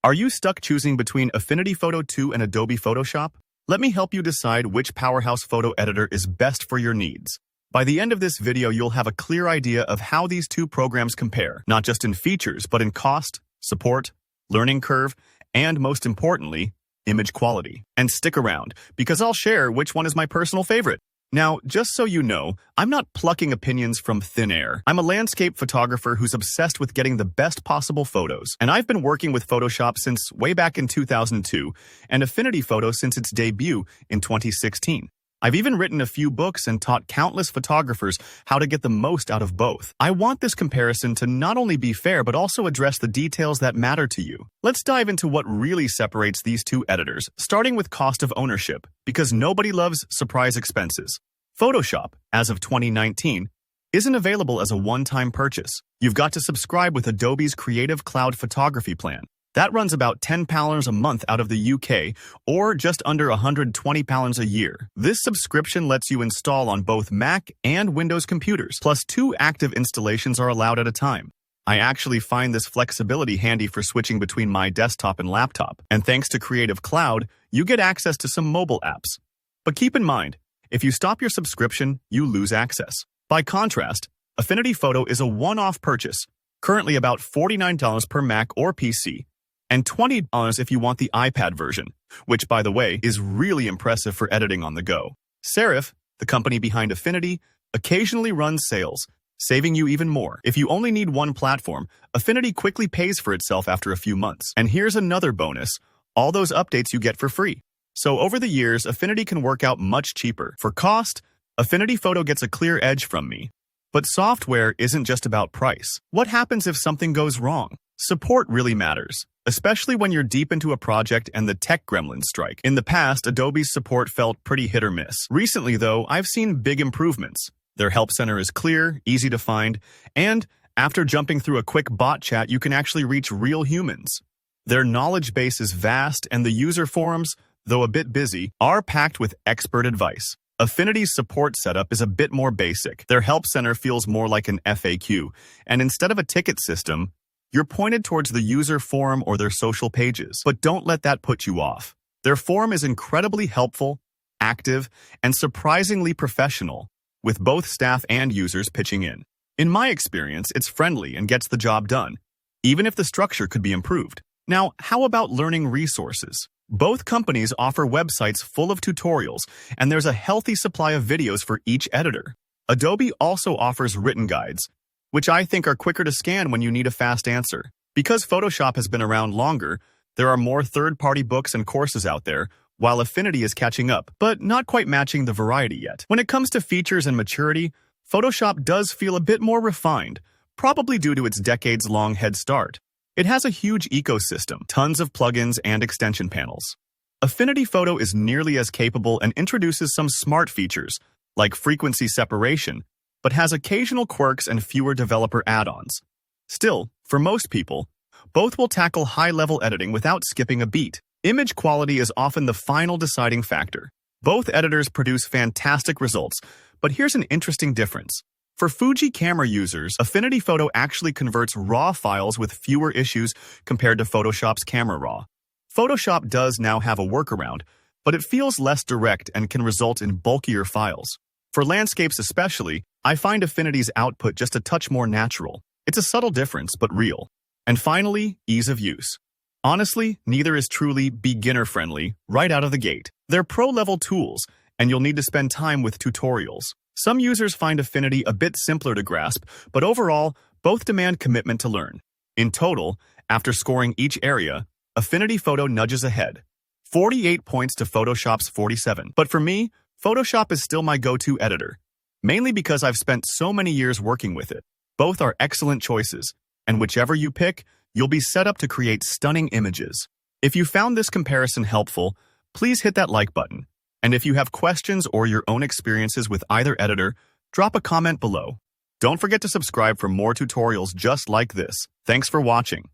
Are you stuck choosing between Affinity Photo 2 and Adobe Photoshop? Let me help you decide which powerhouse photo editor is best for your needs. By the end of this video, you'll have a clear idea of how these two programs compare, not just in features, but in cost, support, learning curve, and most importantly, image quality. And stick around, because I'll share which one is my personal favorite. Now, just so you know, I'm not plucking opinions from thin air. I'm a landscape photographer who's obsessed with getting the best possible photos, and I've been working with Photoshop since way back in 2002, and Affinity Photo since its debut in 2016. I've even written a few books and taught countless photographers how to get the most out of both. I want this comparison to not only be fair, but also address the details that matter to you. Let's dive into what really separates these two editors, starting with cost of ownership, because nobody loves surprise expenses. Photoshop, as of 2019, isn't available as a one-time purchase. You've got to subscribe with Adobe's Creative Cloud Photography plan. That runs about £10 a month out of the UK, or just under £120 a year. This subscription lets you install on both Mac and Windows computers, plus 2 active installations are allowed at a time. I actually find this flexibility handy for switching between my desktop and laptop, and thanks to Creative Cloud, you get access to some mobile apps. But keep in mind, if you stop your subscription, you lose access. By contrast, Affinity Photo is a one-off purchase, currently about $49 per Mac or PC, and $20 if you want the iPad version, which, by the way, is really impressive for editing on the go. Serif, the company behind Affinity, occasionally runs sales, saving you even more. If you only need one platform, Affinity quickly pays for itself after a few months. And here's another bonus: all those updates you get for free. So over the years, Affinity can work out much cheaper. For cost, Affinity Photo gets a clear edge from me. But software isn't just about price. What happens if something goes wrong? Support really matters, especially when you're deep into a project and the tech gremlins strike. In the past, Adobe's support felt pretty hit or miss. Recently, though, I've seen big improvements. Their help center is clear, easy to find, and after jumping through a quick bot chat, you can actually reach real humans. Their knowledge base is vast, and the user forums, though a bit busy, are packed with expert advice. Affinity's support setup is a bit more basic. Their help center feels more like an FAQ, and instead of a ticket system, you're pointed towards the user forum or their social pages. But don't let that put you off. Their forum is incredibly helpful, active, and surprisingly professional, with both staff and users pitching in. In my experience, it's friendly and gets the job done, even if the structure could be improved. Now, how about learning resources? Both companies offer websites full of tutorials, and there's a healthy supply of videos for each editor. Adobe also offers written guides, which I think are quicker to scan when you need a fast answer. Because Photoshop has been around longer, there are more third-party books and courses out there, while Affinity is catching up, but not quite matching the variety yet. When it comes to features and maturity, Photoshop does feel a bit more refined, probably due to its decades-long head start. It has a huge ecosystem, tons of plugins and extension panels. Affinity Photo is nearly as capable and introduces some smart features, like frequency separation, but has occasional quirks and fewer developer add-ons. Still, for most people, both will tackle high-level editing without skipping a beat. Image quality is often the final deciding factor. Both editors produce fantastic results, but here's an interesting difference. For Fuji camera users, Affinity Photo actually converts RAW files with fewer issues compared to Photoshop's Camera Raw. Photoshop does now have a workaround, but it feels less direct and can result in bulkier files. For landscapes especially, I find Affinity's output just a touch more natural. It's a subtle difference, but real. And finally, ease of use. Honestly, neither is truly beginner-friendly right out of the gate. They're pro-level tools, and you'll need to spend time with tutorials. Some users find Affinity a bit simpler to grasp, but overall, both demand commitment to learn. In total, after scoring each area, Affinity Photo nudges ahead. 48 points to Photoshop's 47. But for me, Photoshop is still my go-to editor, mainly because I've spent so many years working with it. Both are excellent choices, and whichever you pick, you'll be set up to create stunning images. If you found this comparison helpful, please hit that like button. And if you have questions or your own experiences with either editor, drop a comment below. Don't forget to subscribe for more tutorials just like this. Thanks for watching.